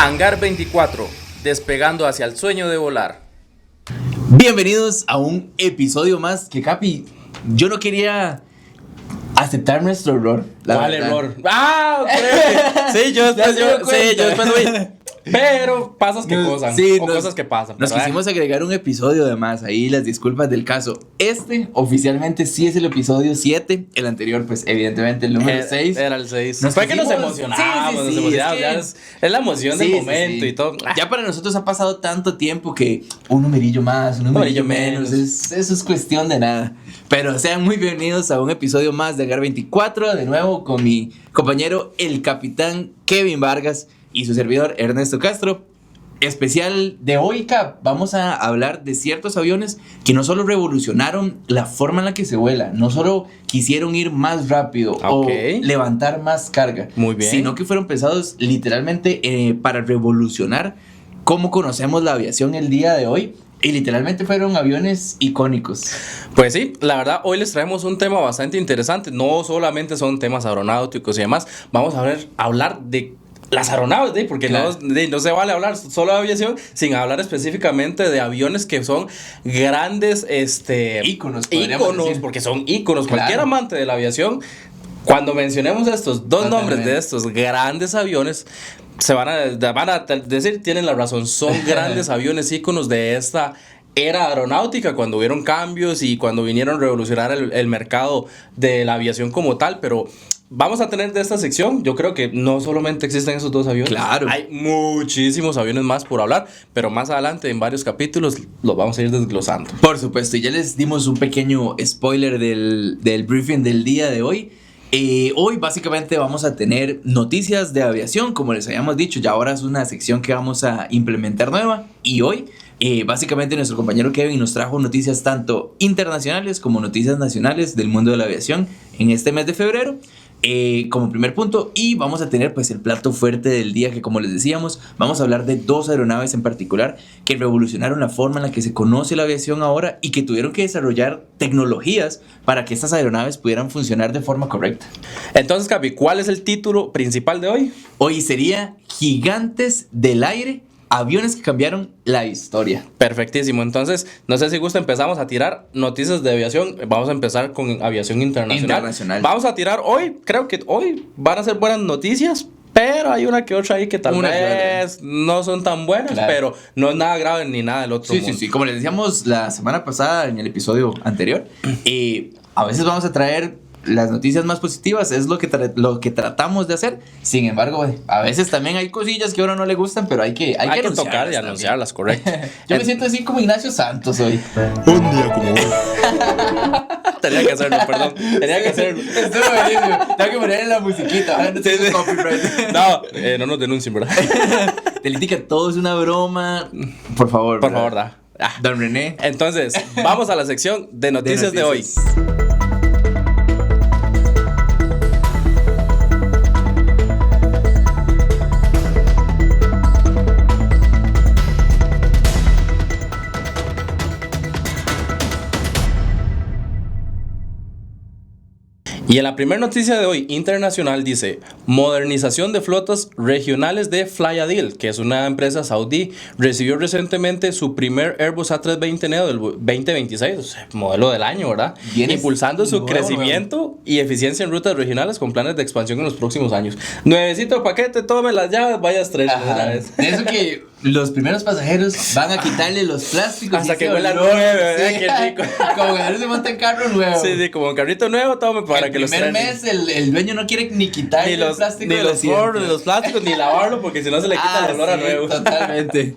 Hangar 24, despegando hacia el sueño de volar. Bienvenidos a un episodio más que, Capi, yo no quería aceptar nuestro error. ¿Cuál error? ¡Ah! Ok. Sí, yo después vi. Pero cosas que pasan. Nos quisimos agregar un episodio de más, ahí las disculpas del caso. Este oficialmente sí es el episodio 7, el anterior pues evidentemente el número 6. Era el 6. Fue que nos emocionamos, es la emoción del momento y todo. Ya para nosotros ha pasado tanto tiempo que un numerillo más, un numerillo menos, eso es cuestión de nada. Pero sean muy bienvenidos a un episodio más de Hangar 24, de nuevo con mi compañero el capitán Kevin Vargas y su servidor Ernesto Castro. Especial de hoy, Cap, vamos a hablar de ciertos aviones que no solo revolucionaron la forma en la que se vuela, no solo quisieron ir más rápido o levantar más carga, muy bien, sino que fueron pensados literalmente para revolucionar cómo conocemos la aviación el día de hoy. Y literalmente fueron aviones icónicos. Pues sí, la verdad, hoy les traemos un tema bastante interesante. No solamente son temas aeronáuticos y demás. Vamos a hablar de las aeronaves, porque claro, no se vale hablar solo de aviación sin hablar específicamente de aviones que son grandes íconos, porque son íconos. Claro. Cualquier amante de la aviación, cuando mencionemos estos dos nombres de estos grandes aviones, se van a decir, tienen la razón, son grandes aviones íconos de esta era aeronáutica, cuando hubieron cambios y cuando vinieron a revolucionar el mercado de la aviación como tal. Pero vamos a tener de esta sección, yo creo que no solamente existen esos dos aviones, claro, hay muchísimos aviones más por hablar, pero más adelante en varios capítulos los vamos a ir desglosando. Por supuesto, y ya les dimos un pequeño spoiler del briefing del día de hoy. Hoy básicamente vamos a tener noticias de aviación, como les habíamos dicho, ya ahora es una sección que vamos a implementar nueva. Y hoy básicamente nuestro compañero Kevin nos trajo noticias tanto internacionales como noticias nacionales del mundo de la aviación en este mes de febrero, como primer punto. Y vamos a tener pues el plato fuerte del día, que como les decíamos, vamos a hablar de dos aeronaves en particular que revolucionaron la forma en la que se conoce la aviación ahora y que tuvieron que desarrollar tecnologías para que estas aeronaves pudieran funcionar de forma correcta. Entonces, Capi, ¿cuál es el título principal de hoy? Hoy sería Gigantes del Aire, aviones que cambiaron la historia. Perfectísimo. Entonces, no sé si gusta, empezamos a tirar noticias de aviación. Vamos a empezar con aviación internacional. Vamos a tirar hoy, creo que hoy van a ser buenas noticias, pero hay una que otra ahí que tal vez no son tan buenas, claro, pero no es nada grave ni nada del otro mundo. Sí, como les decíamos la semana pasada en el episodio anterior, a veces vamos a traer las noticias más positivas, es lo que tratamos de hacer. Sin embargo, a veces también hay cosillas que a uno no le gustan, pero hay que tocar y anunciarlas, correcto. Yo me siento así como Ignacio Santos hoy. Un día como hoy. Tenía que hacerlo, perdón. Estuvo buenísimo. Tengo que ponerle la musiquita. No nos denuncien, ¿verdad? Telítica, todo es una broma. Por favor, da. Don René. Entonces, vamos a la sección de noticias de hoy. Y en la primera noticia de hoy, internacional, dice: modernización de flotas regionales de Flyadeal, que es una empresa saudí, recibió recientemente su primer Airbus A320 Neo del 2026, o sea, modelo del año, ¿verdad? Impulsando su crecimiento y eficiencia en rutas regionales con planes de expansión en los próximos años. Nuevecito paquete, tome las llaves, vaya a estrellar una vez. De eso que los primeros pasajeros van a quitarle los plásticos hasta que huela nuevo, ¿verdad? Sí. Qué rico. Como que se monta en carro nuevo. Sí, como un carrito nuevo, tome para que los traigan. El primer mes el dueño no quiere ni quitar el plástico ni los plásticos, ni lavarlo, porque si no se le quita el olor a nuevo. Totalmente.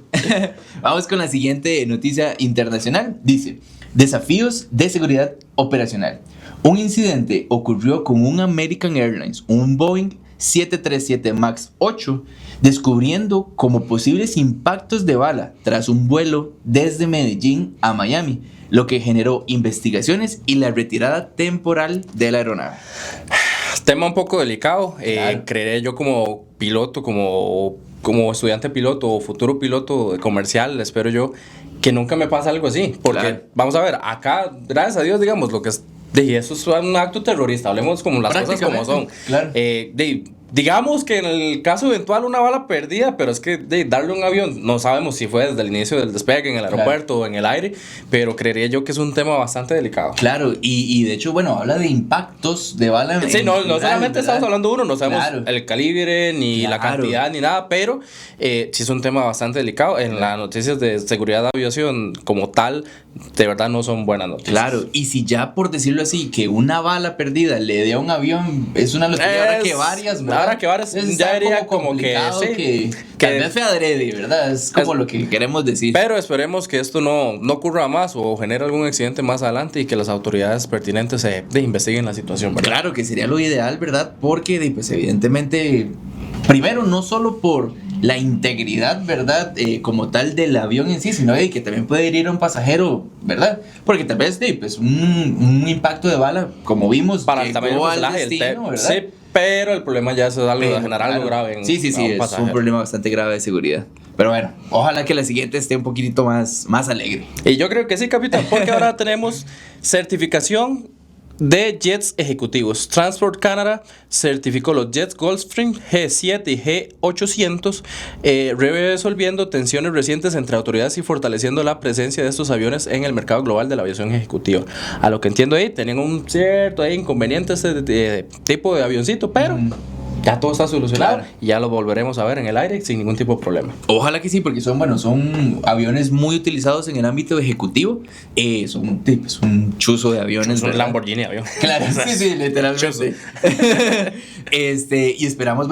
Vamos con la siguiente noticia internacional. Dice: desafíos de seguridad operacional. Un incidente ocurrió con un American Airlines, un Boeing 737 MAX 8, descubriendo como posibles impactos de bala tras un vuelo desde Medellín a Miami, lo que generó investigaciones y la retirada temporal de la aeronave. Tema un poco delicado, claro. Creeré yo como piloto, como estudiante piloto o futuro piloto comercial, espero yo que nunca me pase algo así, porque claro, vamos a ver, acá, gracias a Dios, digamos, lo que es, eso es un acto terrorista, hablemos como las cosas como son. Claro. digamos que en el caso eventual una bala perdida, pero es que de darle un avión, no sabemos si fue desde el inicio del despegue en el aeropuerto o en el aire, pero creería yo que es un tema bastante delicado. Claro, y de hecho, bueno, habla de impactos de bala. Sí, no solamente estamos hablando de uno, no sabemos el calibre, ni la cantidad, ni nada, pero sí es un tema bastante delicado. En las noticias de seguridad de aviación como tal, de verdad no son buenas noticias. Claro, y si ya por decirlo así, que una bala perdida le dé a un avión, es una lotería, ahora que varias, ¿verdad? Ahora que varias, ya diría como que sí. Que tal vez fue adrede, ¿verdad? Es como lo que queremos decir. Pero esperemos que esto no ocurra más o genere algún accidente más adelante y que las autoridades pertinentes investiguen la situación, ¿verdad? Claro que sería lo ideal, ¿verdad? Porque pues evidentemente, primero no solo por la integridad, ¿verdad? Como tal del avión en sí, sino que también puede herir a un pasajero, ¿verdad? Porque tal vez pues, un impacto de bala, como vimos, para el tamaño del fuselaje, ¿verdad? Sí, pero el problema ya es algo de generar algo grave. Sí, es un problema bastante grave de seguridad. Pero bueno, ojalá que la siguiente esté un poquitito más alegre. Y yo creo que sí, capitán, porque ahora tenemos certificación de jets ejecutivos. Transport Canada certificó los jets Gulfstream G7 y G800, resolviendo tensiones recientes entre autoridades y fortaleciendo la presencia de estos aviones en el mercado global de la aviación ejecutiva. A lo que entiendo ahí, tenían un cierto inconveniente este tipo de avioncito, pero ya todo está solucionado, claro. Y ya lo volveremos a ver en el aire sin ningún tipo de problema. Ojalá que sí, porque son aviones muy utilizados en el ámbito ejecutivo. Son un chuzo de aviones. Es un Lamborghini avión. Claro, sí, literalmente. Y esperamos,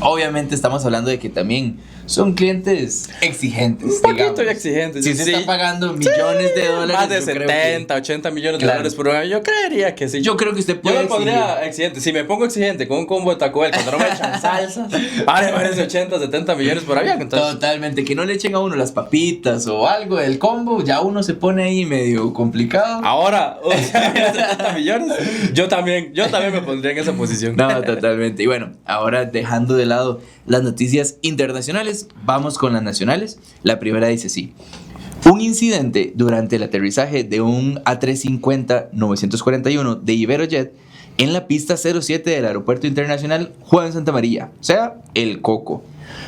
obviamente estamos hablando de que también son clientes exigentes. Un poquito exigentes. Si se está pagando millones de dólares. Más de 70, 80 millones de dólares por un avión. Yo creería que sí. Yo creo que usted puede. Yo me pondría exigente. Si me pongo exigente con un combo de Taco Bell, cuando no me echan salsa, parece 80, 70 millones por avión. Entonces, totalmente. Que no le echen a uno las papitas o algo del combo, ya uno se pone ahí medio complicado. Ahora, 70 millones. Yo también me pondría en esa posición. No, totalmente. Y bueno, ahora dejando de lado las noticias internacionales, vamos con las nacionales. La primera dice así: un incidente durante el aterrizaje de un A350-941 de Iberojet en la pista 07 del Aeropuerto Internacional Juan Santamaría, o sea, el Coco,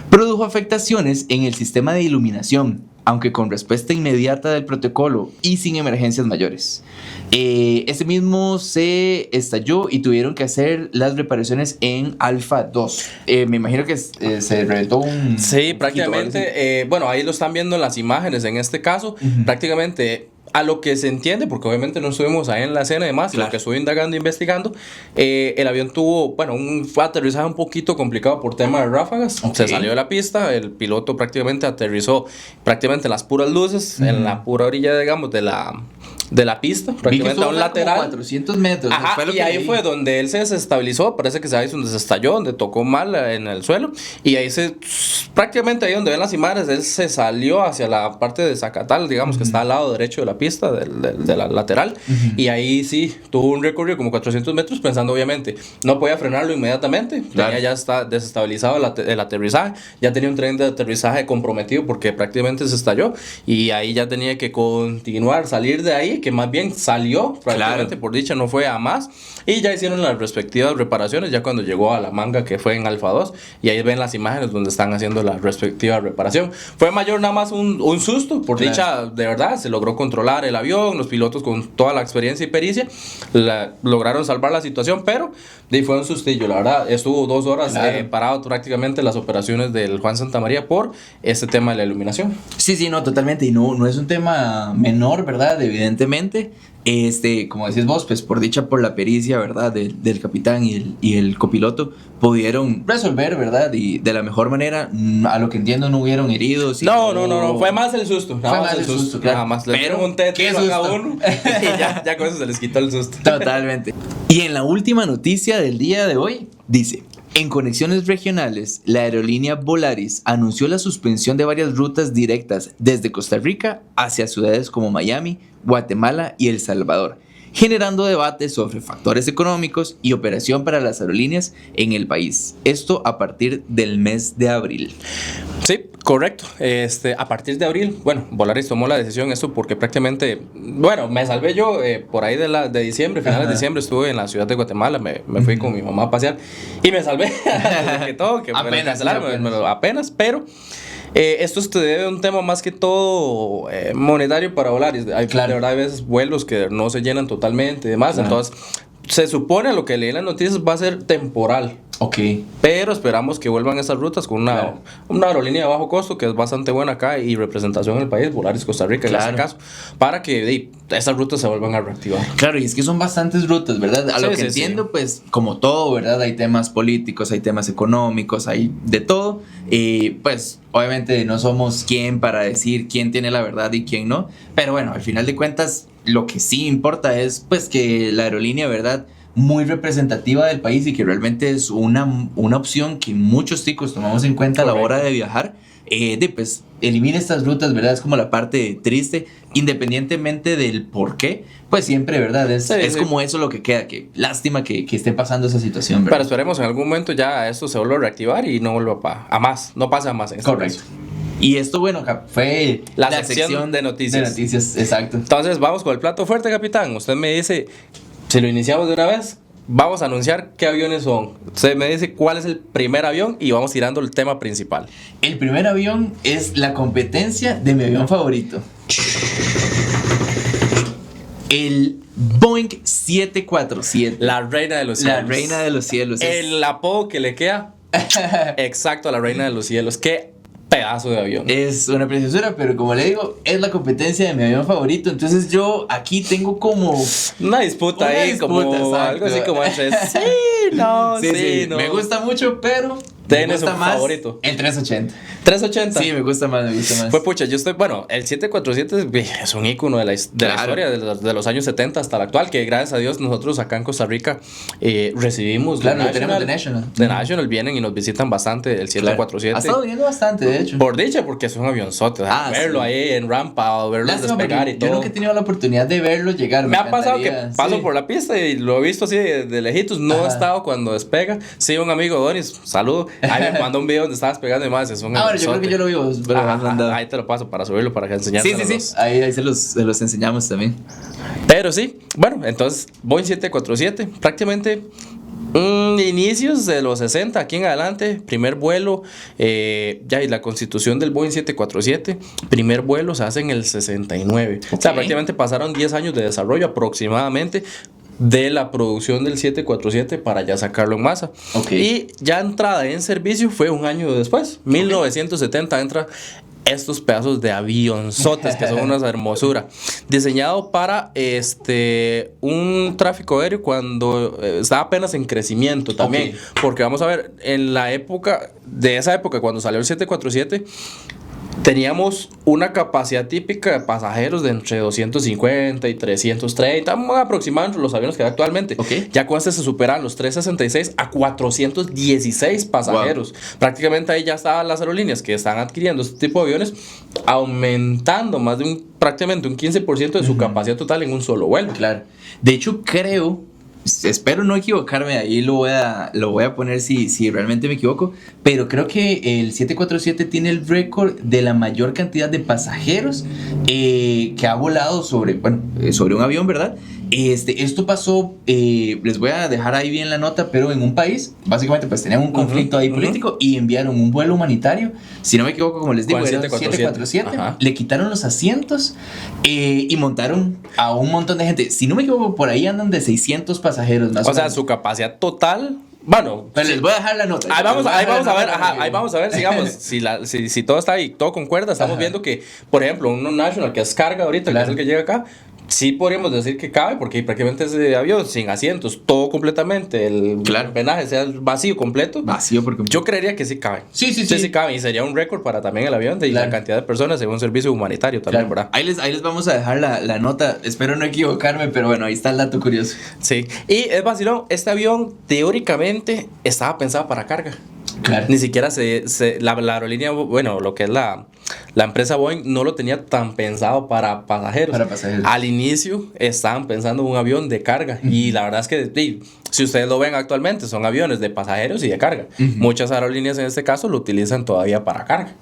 produjo afectaciones en el sistema de iluminación, aunque con respuesta inmediata del protocolo y sin emergencias mayores. Este mismo se estalló y tuvieron que hacer las reparaciones en Alpha 2. Me imagino que se reventó un... Sí, prácticamente. Ahí lo están viendo en las imágenes. En este caso, prácticamente... A lo que se entiende, porque obviamente no estuvimos ahí en la escena y demás, claro. Lo que estuve indagando e investigando, el avión tuvo, un aterrizaje un poquito complicado por tema de ráfagas. Okay. Se salió de la pista, el piloto prácticamente aterrizó en las puras luces, en la pura orilla, digamos, de la pista, prácticamente a un lateral. 400 metros. Ajá, y ahí fue donde él se desestabilizó, parece que se ahí donde se estalló, donde tocó mal en el suelo, y ahí prácticamente ahí donde ven las imágenes, él se salió hacia la parte de Zacatal, digamos, que está al lado derecho de la pista, de la lateral, y ahí sí, tuvo un recorrido como 400 metros, pensando obviamente, no podía frenarlo inmediatamente, claro. Ya está desestabilizado el aterrizaje, ya tenía un tren de aterrizaje comprometido porque prácticamente se estalló, y ahí ya tenía que continuar, salir de ahí, que más bien salió, prácticamente, claro. Por dicha no fue a más, y ya hicieron las respectivas reparaciones, ya cuando llegó a la manga que fue en Alfa 2, y ahí ven las imágenes donde están haciendo la respectiva reparación. Fue mayor nada más un susto, por claro. Dicha, de verdad, se logró controlar el avión, los pilotos con toda la experiencia y pericia lograron salvar la situación, pero fue un sustillo, la verdad, estuvo 2 horas claro. Parado prácticamente las operaciones del Juan Santamaría por este tema de la iluminación. Sí, no, totalmente, y no es un tema menor, ¿verdad? Evidentemente, como decís vos, pues por dicha, por la pericia, ¿verdad? Del capitán y el copiloto pudieron resolver, ¿verdad? Y de la mejor manera, a lo que entiendo no hubieron heridos. No, fue más el susto. Fue más el susto, claro. Nada más le dieron un tete a cada uno y ya con eso se les quitó el susto. Totalmente. Y en la última noticia del día de hoy, dice: en conexiones regionales, la aerolínea Volaris anunció la suspensión de varias rutas directas desde Costa Rica hacia ciudades como Miami, Guatemala y El Salvador, generando debate sobre factores económicos y operación para las aerolíneas en el país. Esto a partir del mes de abril. Sí, correcto. A partir de abril, bueno, Volaris tomó la decisión, esto porque prácticamente, bueno, me salvé yo por ahí de diciembre, finales de diciembre, estuve en la ciudad de Guatemala, me fui con mi mamá a pasear y me salvé que todo, que apenas, me cancelaron, apenas, pero esto se debe a un tema más que todo monetario para Volaris. De verdad, hay veces vuelos que no se llenan totalmente y demás, entonces se supone, a lo que leí en las noticias, va a ser temporal. Ok. Pero esperamos que vuelvan esas rutas con una aerolínea de bajo costo que es bastante buena acá y representación en el país, Volaris Costa Rica en este caso, para que esas rutas se vuelvan a reactivar. Claro, y es que son bastantes rutas, ¿verdad? A lo que entiendo, pues, como todo, ¿verdad? Hay temas políticos, hay temas económicos, hay de todo. Y pues, obviamente no somos quien para decir quién tiene la verdad y quién no. Pero bueno, al final de cuentas, lo que sí importa es, pues, que la aerolínea, ¿verdad?, muy representativa del país y que realmente es una opción que muchos ticos tomamos en cuenta a la hora de viajar, pues elimina estas rutas, ¿verdad? Es como la parte triste, independientemente del por qué, pues siempre, ¿verdad? Es como eso lo que queda, que lástima que esté pasando esa situación, ¿verdad? Pero esperemos en algún momento ya esto se vuelva a reactivar y no vuelva a más, no pase a más en este Correcto. Caso. Y esto, bueno, fue la sección de noticias. De noticias, exacto. Entonces vamos con el plato fuerte, capitán. Usted me dice, si lo iniciamos de una vez, vamos a anunciar qué aviones son. Usted me dice cuál es el primer avión y vamos tirando el tema principal. El primer avión es la competencia de mi avión favorito. El Boeing 747. La reina de los cielos. La reina de los cielos. El apodo que le queda exacto a la reina de los cielos. Qué pedazo de avión. Es una preciosura, pero como le digo, es la competencia de mi avión favorito. Entonces yo aquí tengo como una disputa ahí, como exacto. Algo así como entre sí, no, sí, no. Me gusta mucho, pero me gusta más favorito. El 380. 380. Sí, me gusta más. Pues pucha, el 747 es un ícono de la historia de los años 70 hasta la actual, que gracias a Dios nosotros acá en Costa Rica recibimos The National. The National vienen y nos visitan bastante el 747. Ha estado viniendo bastante, de hecho. Por dicha, porque es un avionzote. Verlo ahí en rampa o verlo despegar y todo. Yo nunca he tenido la oportunidad de verlo llegar. Me ha pasado que paso por la pista y lo he visto así de lejitos. No he estado cuando despega. Sí, un amigo Donis, saludo. Ahí me mandó un video donde estabas despegando y más. Es un yo creo que yo lo vi. Pero ahí te lo paso para subirlo, para que enseñarlo. Sí. Ahí se los enseñamos también. Pero sí, bueno, entonces Boeing 747, prácticamente inicios de los 60 aquí en adelante, primer vuelo, y la constitución del Boeing 747, primer vuelo se hace en el 69. Okay. O sea, prácticamente pasaron 10 años de desarrollo aproximadamente de la producción del 747 para ya sacarlo en masa. Okay. Y ya entrada en servicio fue un año después, 1970 entra estos pedazos de avionzotes que son una hermosura, diseñado para un tráfico aéreo cuando estaba apenas en crecimiento también, porque vamos a ver, en la época, cuando salió el 747, teníamos una capacidad típica de pasajeros de entre 250 y 330, aproximadamente los aviones que hay actualmente. Ya con se superan los 366 a 416 pasajeros. Wow. Prácticamente ahí ya estaban las aerolíneas que están adquiriendo este tipo de aviones, aumentando más de prácticamente un 15% de su capacidad total en un solo vuelo. Claro. De hecho, espero no equivocarme, ahí lo voy a poner si realmente me equivoco, pero creo que el 747 tiene el récord de la mayor cantidad de pasajeros que ha volado sobre un avión, ¿verdad? Esto pasó, les voy a dejar ahí bien la nota, pero en un país, básicamente pues tenían un conflicto ahí político y enviaron un vuelo humanitario, si no me equivoco, como les digo, era 747, le quitaron los asientos y montaron a un montón de gente, si no me equivoco, por ahí andan de 600 pasajeros más o sea, su capacidad total. Bueno, pero les voy a dejar la nota. Ahí vamos a ver, sigamos. si todo está ahí, todo concuerda, estamos viendo que, por ejemplo, un National que es carga ahorita, que es el que llega acá, sí podríamos decir que cabe, porque prácticamente ese avión sin asientos, todo completamente, el penaje sea vacío completo. Vacío porque yo creería que sí cabe. Sí cabe, y sería un récord para también el avión y la cantidad de personas en un servicio humanitario también, ¿verdad? Ahí les vamos a dejar la nota, espero no equivocarme, pero bueno, ahí está el dato curioso. Sí, y es vacilón, este avión teóricamente estaba pensado para carga. Claro. Ni siquiera la aerolínea, bueno, lo que es la empresa Boeing no lo tenía tan pensado para pasajeros. Al inicio estaban pensando en un avión de carga. Y la verdad es que si ustedes lo ven actualmente, son aviones de pasajeros y de carga. Muchas aerolíneas en este caso lo utilizan todavía para carga.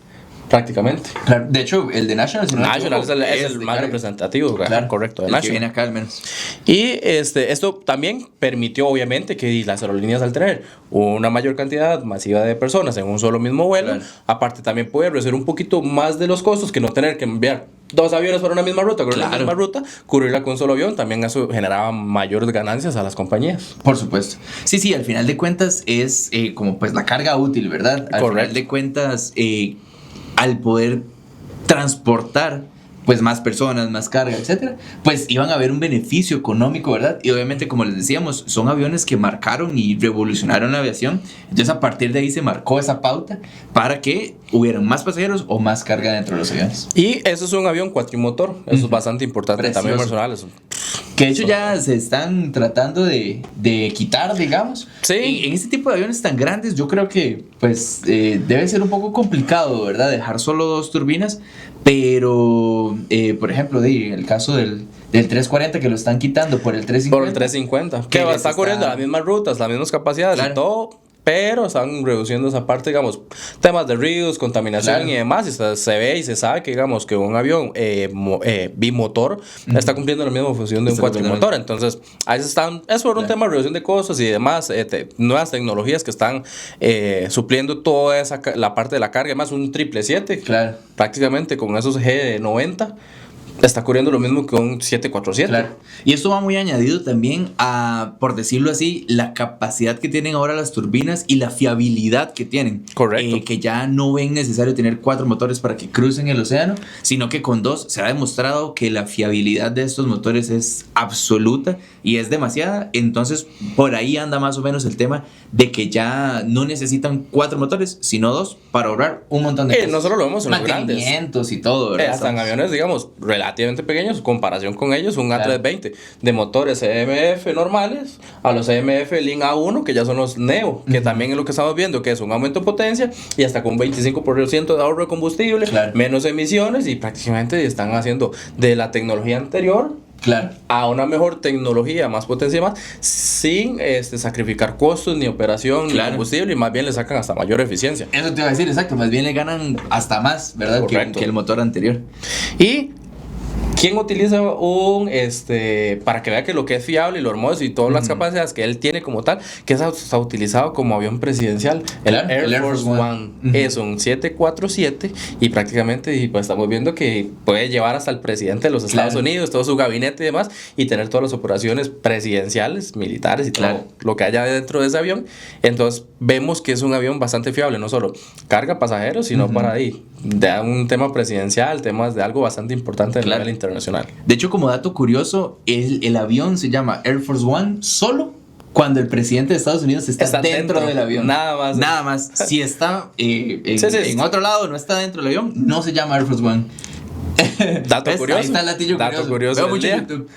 Prácticamente. Claro, de hecho, el de National, es el más representativo, claro, correcto, de el National. que viene acá al menos. Y esto también permitió, obviamente, que las aerolíneas, al tener una mayor cantidad masiva de personas en un solo mismo vuelo, claro, aparte también puede reducir un poquito más de los costos que no tener que enviar 2 aviones para una misma ruta, cubrirla con un solo avión. También eso generaba mayores ganancias a las compañías. Por supuesto. Sí, al final de cuentas es como pues la carga útil, ¿verdad? Al final de cuentas, al poder transportar pues más personas, más carga, etcétera, pues iban a haber un beneficio económico, ¿verdad? Y obviamente, como les decíamos, son aviones que marcaron y revolucionaron la aviación. Entonces, a partir de ahí se marcó esa pauta para que hubieran más pasajeros o más carga dentro de los aviones. Y eso es un avión cuatrimotor. Eso es bastante importante. Precioso. También personal. Eso. Que de hecho ya se están tratando de quitar, digamos. Sí. En este tipo de aviones tan grandes, yo creo que pues debe ser un poco complicado, ¿verdad? Dejar solo 2 turbinas. Pero, por ejemplo, el caso del 340 que lo están quitando por el 350. Por el 350. Que está corriendo las mismas rutas, las mismas capacidades, claro, y todo. Pero están reduciendo esa parte, digamos, temas de ruidos, contaminación, claro, y demás. Y se ve y se sabe que, digamos, que un avión bimotor está cumpliendo la misma función de un cuatrimotor. Entonces, ahí están, es por un tema de reducción de costos y demás, nuevas tecnologías que están supliendo toda la parte de la carga. Además, un 777, claro, prácticamente con esos G90. Está cubriendo lo mismo que un 747. Claro. Y esto va muy añadido también a, por decirlo así, la capacidad que tienen ahora las turbinas y la fiabilidad que tienen. Correcto. Que ya no ven necesario tener 4 motores para que crucen el océano, sino que con 2 se ha demostrado que la fiabilidad de estos motores es absoluta y es demasiada. Entonces, por ahí anda más o menos el tema de que ya no necesitan 4 motores, sino 2 para ahorrar un montón de cosas. No solo lo vemos en los grandes. Mantenimientos y todo, ¿verdad? Hasta en aviones, digamos, relativamente pequeños, comparación con ellos, un A320 de motores EMF normales a los EMF Link A1, que ya son los Neo, que también es lo que estamos viendo, que es un aumento de potencia y hasta con un 25% de ahorro de combustible, claro, menos emisiones, y prácticamente están haciendo de la tecnología anterior, claro, a una mejor tecnología, más potencia y más, sin sacrificar costos ni operación, claro, ni combustible, y más bien le sacan hasta mayor eficiencia. Eso te iba a decir, exacto, más bien le ganan hasta más, ¿verdad? Que el motor anterior. Y ¿quién utiliza para que vea que lo que es fiable y lo hermoso y todas las capacidades que él tiene como tal, que está utilizado como avión presidencial? El Air Force One. Es un 747 y prácticamente pues estamos viendo que puede llevar hasta el presidente de los Estados Unidos, todo su gabinete y demás, y tener todas las operaciones presidenciales, militares y todo lo que haya dentro de ese avión. Entonces vemos que es un avión bastante fiable, no solo carga pasajeros, sino para ahí de un tema presidencial, temas de algo bastante importante a nivel internacional. De hecho, como dato curioso, el avión se llama Air Force One solo cuando el presidente de Estados Unidos está dentro del avión. Nada más. Si está en otro lado, no está dentro del avión, no se llama Air Force One. Dato curioso. Ahí está el latillo curioso. Veo mucho YouTube.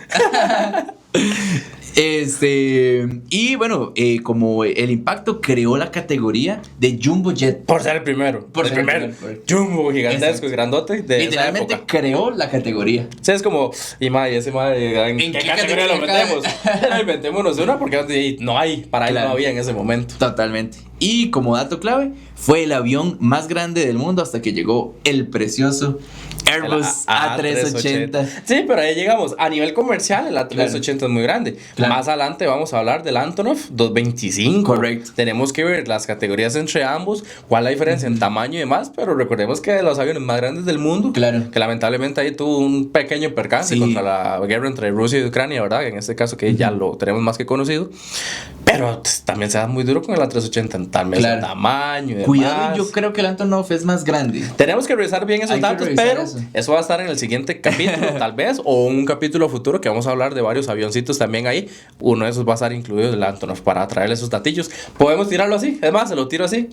Y bueno, como el impacto creó la categoría de Jumbo Jet. Por ser el primero. Jumbo, gigantesco y grandote. Literalmente creó la categoría. Sí, es como, ¿en qué categoría lo metemos? Inventémonos una porque no hay, para él no había en ese momento. Totalmente. Y como dato clave, fue el avión más grande del mundo hasta que llegó el precioso Airbus A380. Sí, pero ahí llegamos. A nivel comercial, el A380 es muy grande. Más adelante vamos a hablar del Antonov 225. Correcto. Tenemos que ver las categorías entre ambos, cuál es la diferencia en tamaño y demás, pero recordemos que de los aviones más grandes del mundo, que lamentablemente ahí tuvo un pequeño percance contra la guerra entre Rusia y Ucrania, ¿verdad? En este caso que ya lo tenemos más que conocido. Pero también se da muy duro con el A380 en tamaño y demás. Cuidado, yo creo que el Antonov es más grande. Tenemos que revisar bien esos datos, pero eso va a estar en el siguiente capítulo, tal vez, o un capítulo futuro que vamos a hablar de varios avioncitos también ahí. Uno de esos va a estar incluido el Antonov para traerle esos datillos. Podemos tirarlo así, es más, se lo tiro así.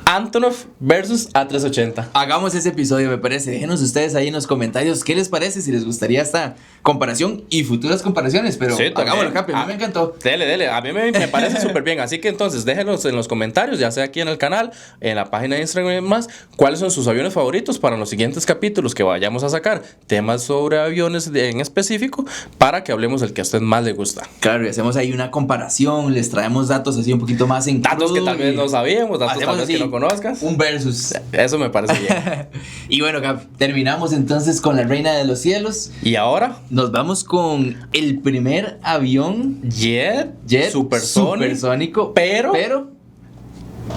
Antonov versus A380. Hagamos ese episodio, me parece. Déjenos ustedes ahí en los comentarios qué les parece, si les gustaría esta comparación y futuras comparaciones, pero hagámoslo, Capi, a mí me encantó. Dele, a mí me parece parece súper bien. Así que entonces déjenos en los comentarios, ya sea aquí en el canal, en la página de Instagram y más, cuáles son sus aviones favoritos para los siguientes capítulos que vayamos a sacar. Temas sobre aviones en específico para que hablemos del que a usted más le gusta. Claro, y hacemos ahí una comparación, les traemos datos así un poquito más en datos que tal vez no sabíamos, datos tal vez que no conozcas. Un versus. Eso me parece bien. Y bueno, terminamos entonces con la Reina de los Cielos. Y ahora nos vamos con el primer avión jet supersónico, pero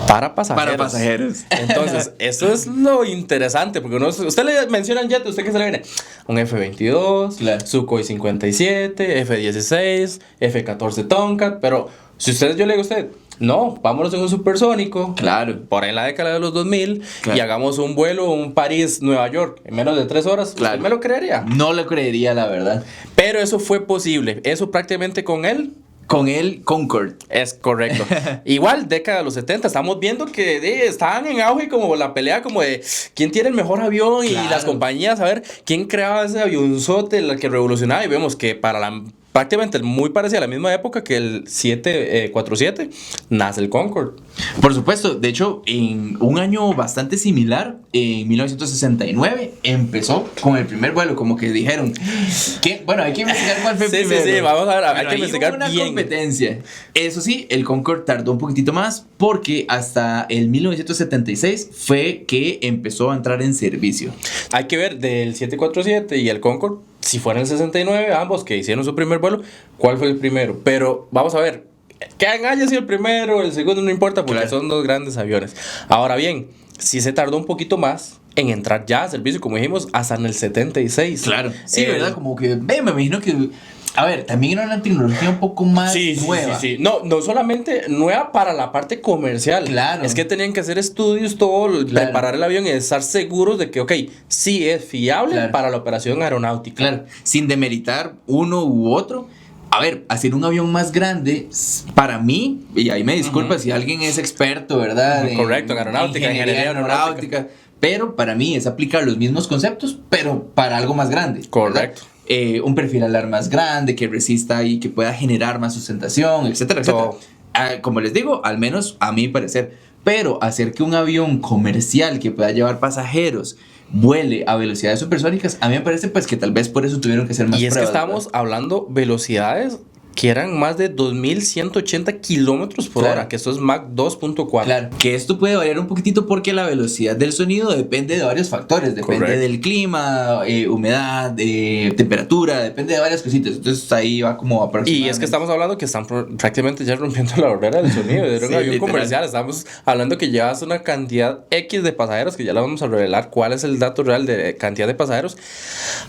para pasajeros. Entonces, eso es lo interesante, porque usted le menciona jet, ¿usted qué se le viene? Un F-22, claro. Sukhoi 57, F-16, F-14 Tomcat, pero si yo le digo a usted, no, vámonos en un supersónico, claro, por ahí en la década de los 2000, claro, y hagamos un vuelo, un París-Nueva York, en menos de 3 horas, claro. ¿Usted me lo creería? No lo creería, la verdad. Pero eso fue posible, eso prácticamente con él. Con el Concorde. Es correcto. Igual, década de los 70, estamos viendo que estaban en auge como la pelea como de quién tiene el mejor avión, claro, y las compañías, a ver, quién creaba ese avionzote, el que revolucionaba, y vemos que prácticamente muy parecido a la misma época que el 747 nace el Concorde. Por supuesto, de hecho, en un año bastante similar, en 1969, empezó con el primer vuelo, como que dijeron, bueno, hay que investigar cuál fue el primero. Sí, vamos a ver, hay que investigar una bien. Competencia. Eso sí, el Concorde tardó un poquitito más, porque hasta el 1976 fue que empezó a entrar en servicio. Hay que ver del 747 y el Concorde, si fueron el 69, ambos que hicieron su primer vuelo, ¿cuál fue el primero? Pero vamos a ver, que haya sido el primero, el segundo no importa, porque claro, son dos grandes aviones. Ahora bien, si se tardó un poquito más en entrar ya a servicio, como dijimos, hasta en el 76. Claro, sí, ¿verdad? Como que, me imagino que... A ver, también era una tecnología un poco más nueva. Sí. No solamente nueva para la parte comercial. Claro. Es que tenían que hacer estudios, todo, claro, preparar el avión y estar seguros de que, sí es fiable, claro, para la operación aeronáutica. Claro, sin demeritar uno u otro. A ver, hacer un avión más grande, para mí, y ahí me disculpa si alguien es experto, ¿verdad? Correcto, en aeronáutica, ingeniería aeronáutica. Pero para mí es aplicar los mismos conceptos, pero para algo más grande. Correcto. Un perfil alar más grande, que resista y que pueda generar más sustentación, etcétera, etcétera. Como les digo, al menos a mi parecer. Pero hacer que un avión comercial que pueda llevar pasajeros vuele a velocidades supersónicas, a mí me parece pues que tal vez por eso tuvieron que ser más pruebas. Y es pruebas, que estamos hablando velocidades que eran más de 2.180 kilómetros por hora, que esto es Mach 2.4. Claro, que esto puede variar un poquitito porque la velocidad del sonido depende de varios factores. Depende Correcto. Del clima, humedad, temperatura, depende de varias cositas. Entonces ahí va como aproximadamente. Y es que estamos hablando que están prácticamente ya rompiendo la barrera del sonido. Era un avión comercial. Estamos hablando que llevas una cantidad X de pasajeros, que ya le vamos a revelar cuál es el dato real de cantidad de pasajeros,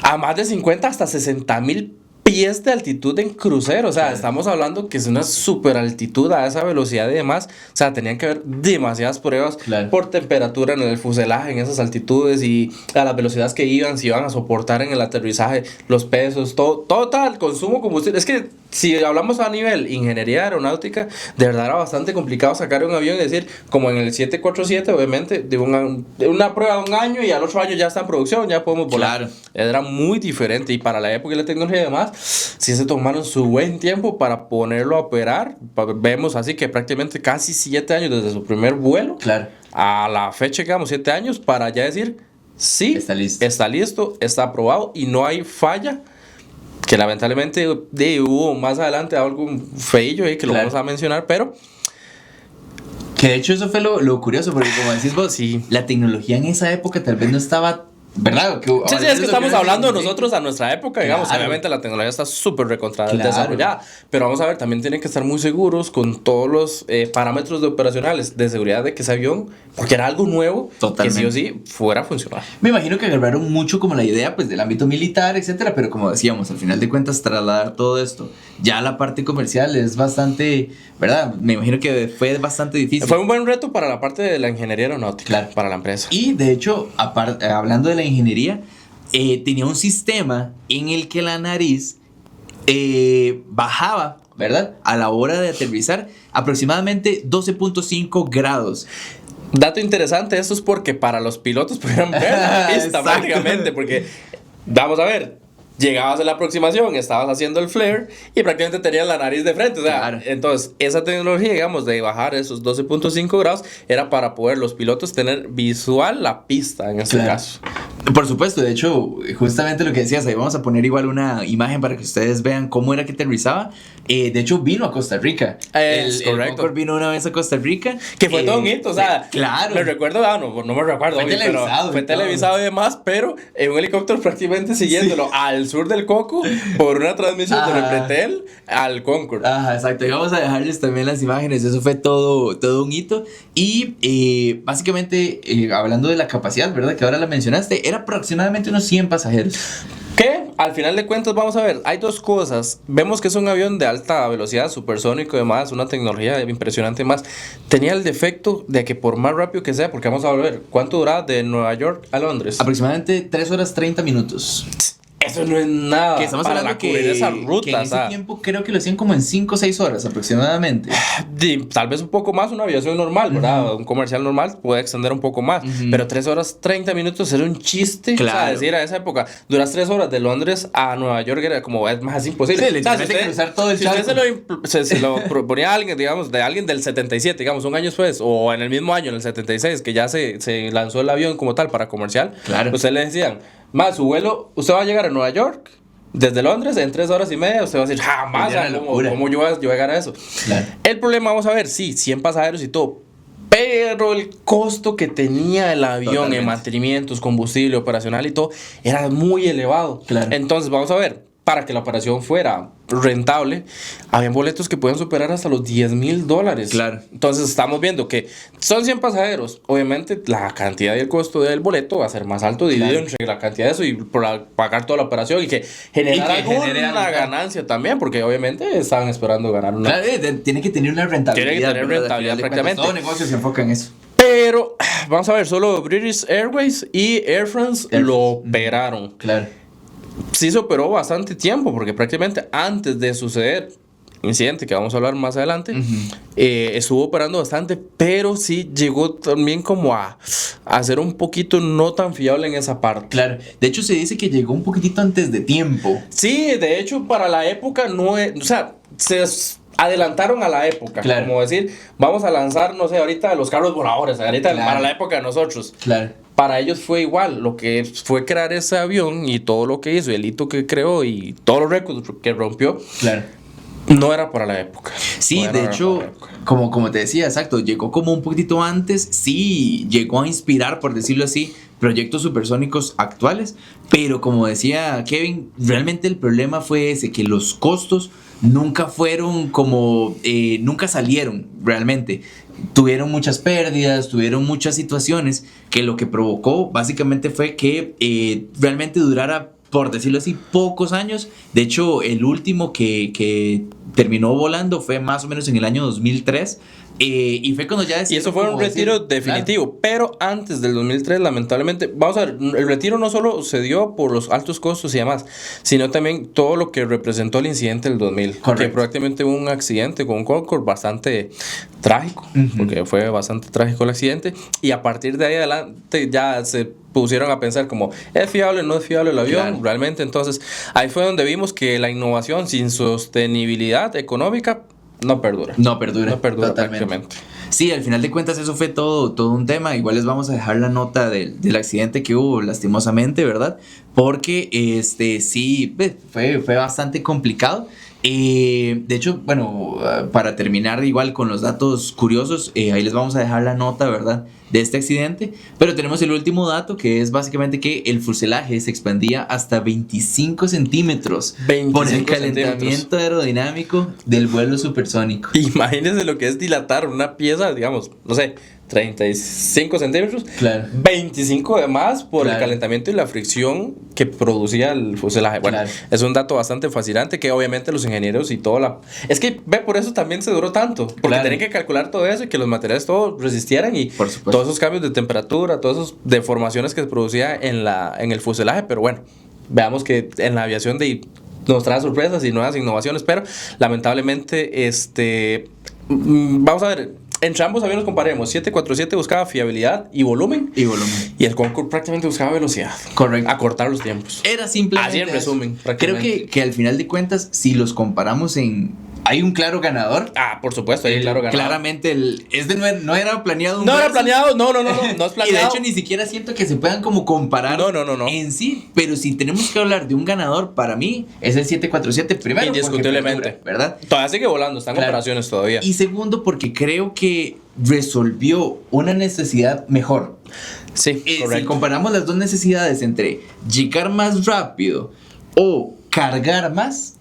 a más de 50 hasta 60,000 pies de altitud en crucero. O sea, estamos hablando que es una super altitud a esa velocidad y demás. O sea, tenían que haber demasiadas pruebas por temperatura en el fuselaje, en esas altitudes y a las velocidades que iban, si iban a soportar en el aterrizaje, los pesos, todo el consumo de combustible. Es que si hablamos a nivel ingeniería aeronáutica, de verdad era bastante complicado sacar un avión y decir, como en el 747, obviamente, de una prueba de un año y al otro año ya está en producción, ya podemos volar. Claro. Era muy diferente y para la época y la tecnología y demás, sí se tomaron su buen tiempo para ponerlo a operar. Vemos así que prácticamente casi 7 años desde su primer vuelo. Claro. A la fecha que vamos 7 años para ya decir, sí, está listo, está aprobado y no hay falla. Que lamentablemente hubo más adelante algo feillo ahí que lo vamos a mencionar, pero... Que de hecho eso fue lo curioso, porque como decís vos, sí, la tecnología en esa época tal vez no estaba... ¿Verdad? Sí, es que estamos hablando nosotros a nuestra época, digamos, obviamente la tecnología está súper desarrollada, pero vamos a ver, también tienen que estar muy seguros con todos los parámetros operacionales de seguridad de que ese avión, porque era algo nuevo, totalmente, que sí o sí fuera a funcionar. Me imagino que agarraron mucho como la idea pues del ámbito militar, etcétera, pero como decíamos, al final de cuentas trasladar todo esto ya a la parte comercial es bastante, ¿verdad? Me imagino que fue bastante difícil. Fue un buen reto para la parte de la ingeniería aeronáutica, para la empresa. Y de hecho, hablando de la ingeniería, tenía un sistema en el que la nariz bajaba, ¿verdad? A la hora de aterrizar aproximadamente 12.5 grados. Dato interesante, esto es porque para los pilotos pudieran ver la pista prácticamente, porque vamos a ver, llegabas a la aproximación, estabas haciendo el flare y prácticamente tenías la nariz de frente. O sea, Claro. entonces esa tecnología, digamos, de bajar esos 12.5 grados era para poder los pilotos tener visual la pista en este Claro. caso. Por supuesto, de hecho, justamente lo que decías, ahí vamos a poner igual una imagen para que ustedes vean cómo era que aterrizaba. De hecho, vino a Costa Rica. Es el correcto. Concorde vino una vez a Costa Rica. Que fue todo un hito, o sea, claro. me recuerdo, no me recuerdo, Fue obvio, pero televisado fue y todo. televisado y demás, pero en un helicóptero prácticamente siguiéndolo al sur del Coco por una transmisión de Ajá. Repretel al Concorde. Ajá, exacto. Y vamos a dejarles también las imágenes. Eso fue todo un hito. Y básicamente, hablando de la capacidad, ¿verdad? Que ahora la mencionaste, era aproximadamente unos 100 pasajeros. Que al final de cuentas, vamos a ver, hay dos cosas. Vemos que es un avión de alta velocidad, supersónico y demás, una tecnología impresionante más. Tenía el defecto de que por más rápido que sea, porque vamos a ver, ¿cuánto duraba de Nueva York a Londres? Aproximadamente 3 horas 30 minutos. Eso no es nada Que estamos para hablando cubrir esa ruta. que en ese tiempo creo que lo hacían como en 5 o 6 horas aproximadamente. Tal vez un poco más una aviación normal, ¿verdad? Un comercial normal puede extender un poco más. Pero 3 horas 30 minutos era un chiste. Claro. O sea, decir, a esa época, duras 3 horas de Londres a Nueva York era como, es más imposible. Sí, literalmente cruzar todo el si usted charco. se lo proponía a alguien, digamos, de alguien del 77, digamos, un año después, o en el mismo año, en el 76, que ya se lanzó el avión como tal para comercial, Claro. usted le decían, más su vuelo, usted va a llegar a Nueva York. Desde Londres en 3 horas y media, usted va a decir, jamás, Sería una locura. ¿cómo yo voy a llegar a eso? Claro. El problema, vamos a ver, sí, 100 pasajeros y todo, pero el costo que tenía el avión Totalmente. en mantenimientos, combustible, operacional y todo, era muy elevado. Claro. Entonces, vamos a ver, para que la operación fuera rentable, habían boletos que pueden superar hasta los $10,000. Claro. Entonces, estamos viendo que son 100 pasajeros. Obviamente, la cantidad y el costo del boleto va a ser más alto dividido Claro. entre la cantidad de eso y pagar toda la operación y que generar genere alguna algo. ganancia también, porque obviamente estaban esperando ganar una. Claro, tiene que tener una rentabilidad. Tiene que tener ¿verdad? rentabilidad Al final de cuentas, prácticamente. todo negocio se enfoca en eso. Pero, vamos a ver, solo British Airways y Air France Air lo France. operaron. Claro. Sí se operó bastante tiempo, porque prácticamente antes de suceder el incidente, que vamos a hablar más adelante, estuvo operando bastante, pero sí llegó también como a ser un poquito no tan fiable en esa parte. Claro. De hecho, se dice que llegó un poquitito antes de tiempo. Sí, de hecho, para la época no es, o sea, adelantaron a la época. Claro. Como decir, vamos a lanzar, no sé, ahorita los carros voladores, ahorita Claro. para la época de nosotros. Claro. Para ellos fue igual, lo que fue crear ese avión y todo lo que hizo, el hito que creó y todos los récords que rompió, Claro. no era para la época. Sí, No de era hecho, para la época. como te decía, exacto, llegó como un poquitito antes, sí, llegó a inspirar, por decirlo así, proyectos supersónicos actuales, pero como decía Kevin, realmente el problema fue ese, que los costos nunca fueron como, nunca salieron realmente. Tuvieron muchas pérdidas, tuvieron muchas situaciones que lo que provocó básicamente fue que realmente durara, por decirlo así, pocos años. De hecho, el último que terminó volando fue más o menos en el año 2003. Y fue cuando ya Y eso fue un retiro definitivo, pero antes del 2003, lamentablemente, vamos a ver, el retiro no solo se dio por los altos costos y demás, sino también todo lo que representó el incidente del 2000, Correcto. que prácticamente hubo un accidente con un Concorde bastante trágico, porque fue bastante trágico el accidente, y a partir de ahí adelante ya se pusieron a pensar como, ¿es fiable o no es fiable el avión? Claro. Realmente, entonces, ahí fue donde vimos que la innovación sin sostenibilidad económica no perdura. No perdura. No perdura totalmente. prácticamente. Sí, al final de cuentas eso fue todo un tema. Igual les vamos a dejar la nota del accidente que hubo lastimosamente, ¿verdad? Porque sí, fue bastante complicado. De hecho, bueno, para terminar igual con los datos curiosos, ahí les vamos a dejar la nota, ¿verdad? De este accidente. Pero tenemos el último dato, que es básicamente que el fuselaje se expandía hasta 25 centímetros 25 por el centímetros. calentamiento aerodinámico del vuelo supersónico. Imagínense lo que es dilatar una pieza, digamos, no sé, 35 centímetros, Claro. 25 de más por Claro. el calentamiento y la fricción que producía el fuselaje. Bueno, Claro. es un dato bastante fascinante que obviamente los ingenieros y todo la... Es que, por eso también se duró tanto, porque Claro. tenían que calcular todo eso y que los materiales todos resistieran y Por supuesto. todos esos cambios de temperatura, todas esas deformaciones que se producía en el fuselaje, pero bueno, veamos que en la aviación nos trae sorpresas y nuevas innovaciones, pero lamentablemente, vamos a ver, entre ambos aviones comparemos. 747 buscaba fiabilidad y volumen. Y el Concorde prácticamente buscaba velocidad. Correcto. Acortar los tiempos. Era simplemente así en resumen, creo que al final de cuentas, si los comparamos hay un claro ganador. Por supuesto, hay un claro ganador. Claramente no era planeado no era planeado, no es planeado. Y de hecho ni siquiera siento que se puedan como comparar no. en sí, pero si tenemos que hablar de un ganador, para mí es el 747 primero. Indiscutiblemente, ¿verdad? Todavía sigue volando, están en operaciones todavía. Y segundo, porque creo que resolvió una necesidad mejor. Sí, correcto. Si comparamos las dos necesidades entre llegar más rápido o cargar más,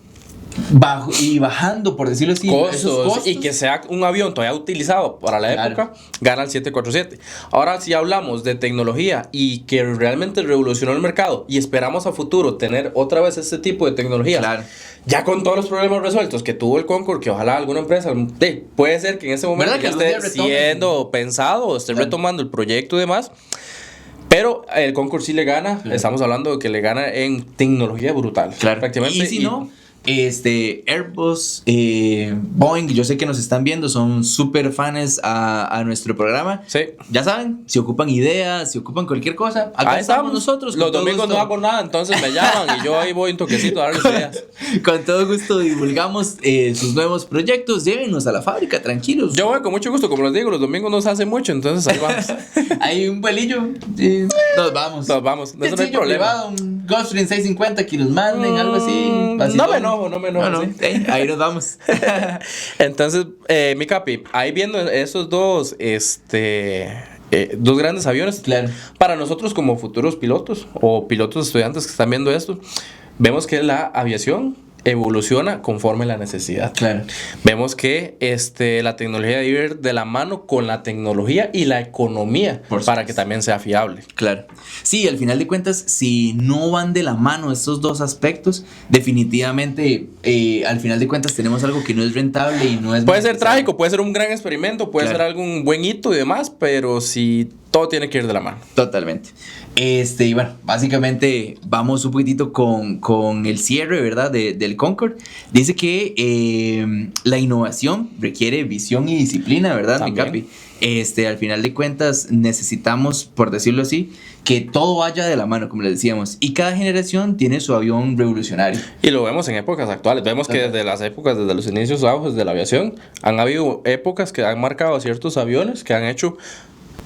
bajando, por decirlo así, esos costos, y que sea un avión todavía utilizado para la época, gana el 747. Ahora, si hablamos de tecnología y que realmente revolucionó el mercado y esperamos a futuro tener otra vez este tipo de tecnología, ya con todos los problemas resueltos que tuvo el Concorde, que ojalá alguna empresa, puede ser que en ese momento ya esté siendo pensado o esté retomando el proyecto y demás. Pero el Concorde sí le gana, estamos hablando de que le gana en tecnología brutal. Prácticamente. Y si no, Airbus, Boeing, yo sé que nos están viendo, son súper fans a nuestro programa. Sí. Ya saben, si ocupan ideas, si ocupan cualquier cosa, acá estamos nosotros. Los domingos no hago nada, entonces me llaman y yo ahí voy un toquecito a darles ideas. Con todo gusto divulgamos sus nuevos proyectos. Llévenos a la fábrica, tranquilos. Yo voy con mucho gusto, como les digo, los domingos no se hace mucho, entonces ahí vamos. Hay un vuelillo, nos vamos. No hay problema. Privado, un Gulfstream 650 que nos manden, algo así. No me enojo. Sí. Ahí nos vamos. Entonces, mi capi, ahí viendo esos dos, dos grandes aviones, para nosotros como futuros pilotos o pilotos estudiantes que están viendo esto, vemos que la aviación evoluciona conforme la necesidad. Vemos que la tecnología debe ir de la mano con la tecnología y la economía para que también sea fiable. Sí, al final de cuentas, si no van de la mano estos dos aspectos, definitivamente, al final de cuentas tenemos algo que no es rentable y no es... Puede ser trágico, puede ser un gran experimento, puede ser algún buen hito y demás, pero si todo tiene que ir de la mano. Totalmente. Y bueno, básicamente vamos un poquitito con el cierre, ¿verdad? Del Concorde. Dice que la innovación requiere visión y disciplina, ¿verdad, mi capi? Al final de cuentas necesitamos, por decirlo así, que todo vaya de la mano, como les decíamos, y cada generación tiene su avión revolucionario. Y lo vemos en épocas actuales, vemos que desde las épocas, desde los inicios auges de la aviación, han habido épocas que han marcado ciertos aviones que han hecho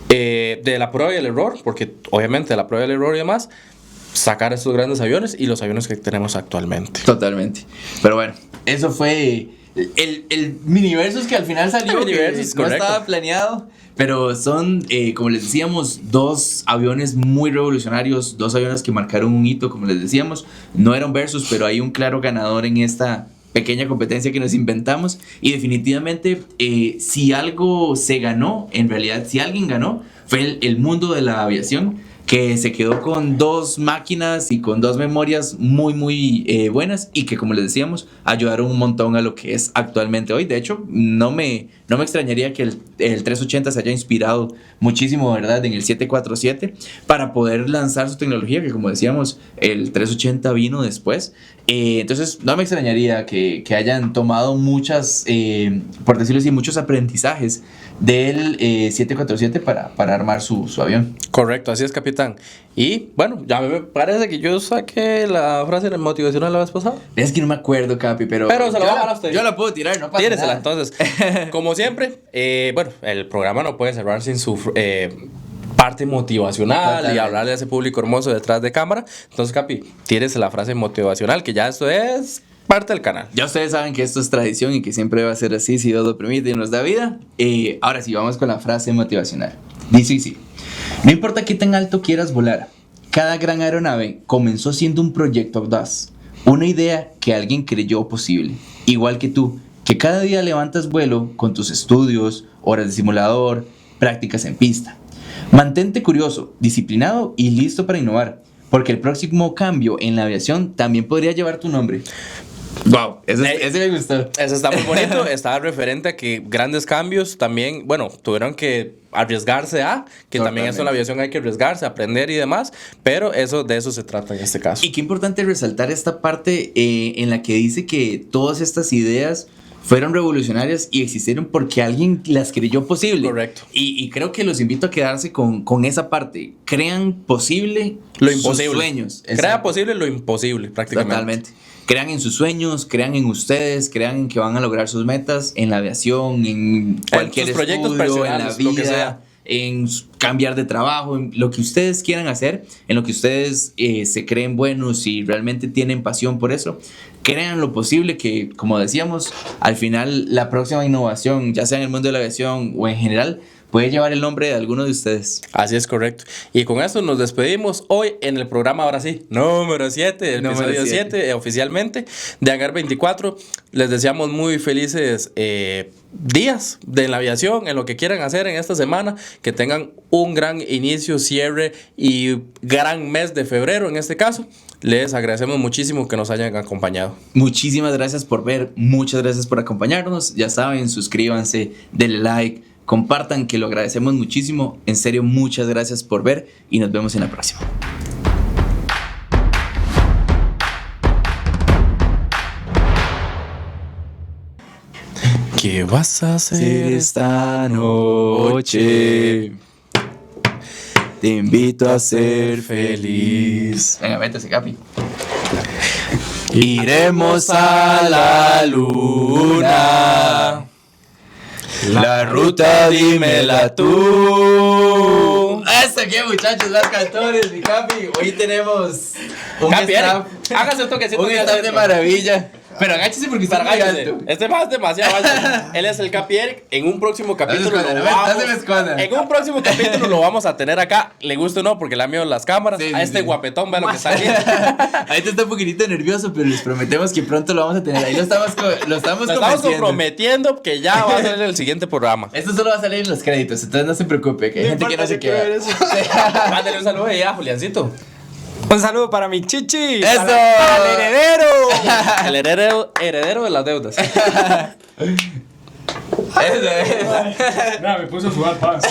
de la prueba y el error, porque obviamente la prueba y el error y demás, sacar estos grandes aviones y los aviones que tenemos actualmente. Totalmente. Pero bueno, eso fue el miniversus que al final salió, no estaba planeado, pero son, como les decíamos, dos aviones muy revolucionarios, dos aviones que marcaron un hito, como les decíamos. No era un versus, pero hay un claro ganador en esta pequeña competencia que nos inventamos, y definitivamente si algo se ganó, en realidad si alguien ganó, fue el mundo de la aviación, que se quedó con dos máquinas y con dos memorias muy buenas, y que, como les decíamos, ayudaron un montón a lo que es actualmente hoy. De hecho, no me extrañaría que el 380 se haya inspirado muchísimo, ¿verdad?, en el 747 para poder lanzar su tecnología, que, como decíamos, el 380 vino después. Entonces no me extrañaría que hayan tomado muchas, por decirlo así, muchos aprendizajes del 747 para armar su avión. Correcto, así es, capitán. Y bueno, ya me parece que yo saqué la frase motivacional la vez pasada. Es que no me acuerdo, Capi, pero se la voy a dar a usted. Yo la puedo tirar, no pasa Tíresela, nada. entonces. Como siempre, bueno, el programa no puede cerrar sin su parte motivacional y hablarle a ese público hermoso detrás de cámara. Entonces, Capi, tírese la frase motivacional, que ya esto es parte del canal. Ya ustedes saben que esto es tradición y que siempre va a ser así si Dios lo permite y nos da vida. Ahora sí, vamos con la frase motivacional. Dice así: no importa qué tan alto quieras volar, cada gran aeronave comenzó siendo un proyecto audaz, una idea que alguien creyó posible, igual que tú, que cada día levantas vuelo con tus estudios, horas de simulador, prácticas en pista. Mantente curioso, disciplinado y listo para innovar, porque el próximo cambio en la aviación también podría llevar tu nombre. Wow, ese me gustó. Eso está muy bonito. Está referente a que grandes cambios también, bueno, tuvieron que arriesgarse a, que también eso en la aviación hay que arriesgarse, aprender y demás, pero de eso se trata en este caso. Y qué importante resaltar esta parte en la que dice que todas estas ideas fueron revolucionarias y existieron porque alguien las creyó posible. Correcto. Y creo que los invito a quedarse con esa parte. Crean posible Lo imposible. sus sueños. Crea Exacto. posible lo imposible, prácticamente. Totalmente. Crean en sus sueños, crean en ustedes, crean en que van a lograr sus metas en la aviación, en cualquier sus proyectos estudio, en la personales, lo que vida, sea. en cambiar de trabajo, en lo que ustedes quieran hacer, en lo que ustedes se creen buenos y realmente tienen pasión por eso. Crean lo posible que, como decíamos, al final la próxima innovación, ya sea en el mundo de la aviación o en general, puede llevar el nombre de alguno de ustedes. Así es, correcto. Y con esto nos despedimos hoy en el programa, ahora sí, número 7, el Número episodio 7, oficialmente, de Hangar 24. Les deseamos muy felices días de la aviación, en lo que quieran hacer en esta semana, que tengan un gran inicio, cierre y gran mes de febrero en este caso. Les agradecemos muchísimo que nos hayan acompañado. Muchísimas gracias por ver, muchas gracias por acompañarnos. Ya saben, suscríbanse, denle like, compartan, que lo agradecemos muchísimo. En serio, muchas gracias por ver y nos vemos en la próxima. ¿Qué vas a hacer esta noche? Te invito a ser feliz. Venga, métese, Capi. Iremos a la luna. La ruta dímela tú. Eso qué, muchachos, las cantores, mi Capi. Hoy tenemos un Capi, staff, hágase un toquecito. un staff de maravilla. Pero agáchese porque está muy alto. Este más es demasiado alto. Él es el Capi Eric. En un próximo capítulo lo vamos a tener acá. Le gusta o no, porque le han miedo las cámaras. Sí, a sí, este sí. guapetón, vean lo que está aquí. Ahorita está un poquitito nervioso, pero les prometemos que pronto lo vamos a tener. Ahí lo estamos Nos estamos comprometiendo que ya va a salir el siguiente programa. Esto solo va a salir en los créditos, entonces no se preocupe, que hay gente que no se queda. Mándale un saludo ahí a Juliancito. Un saludo para mi chichi. ¡Eso! ¡Al heredero! El heredero de las deudas. Eso es. Mira, me puso a jugar paz.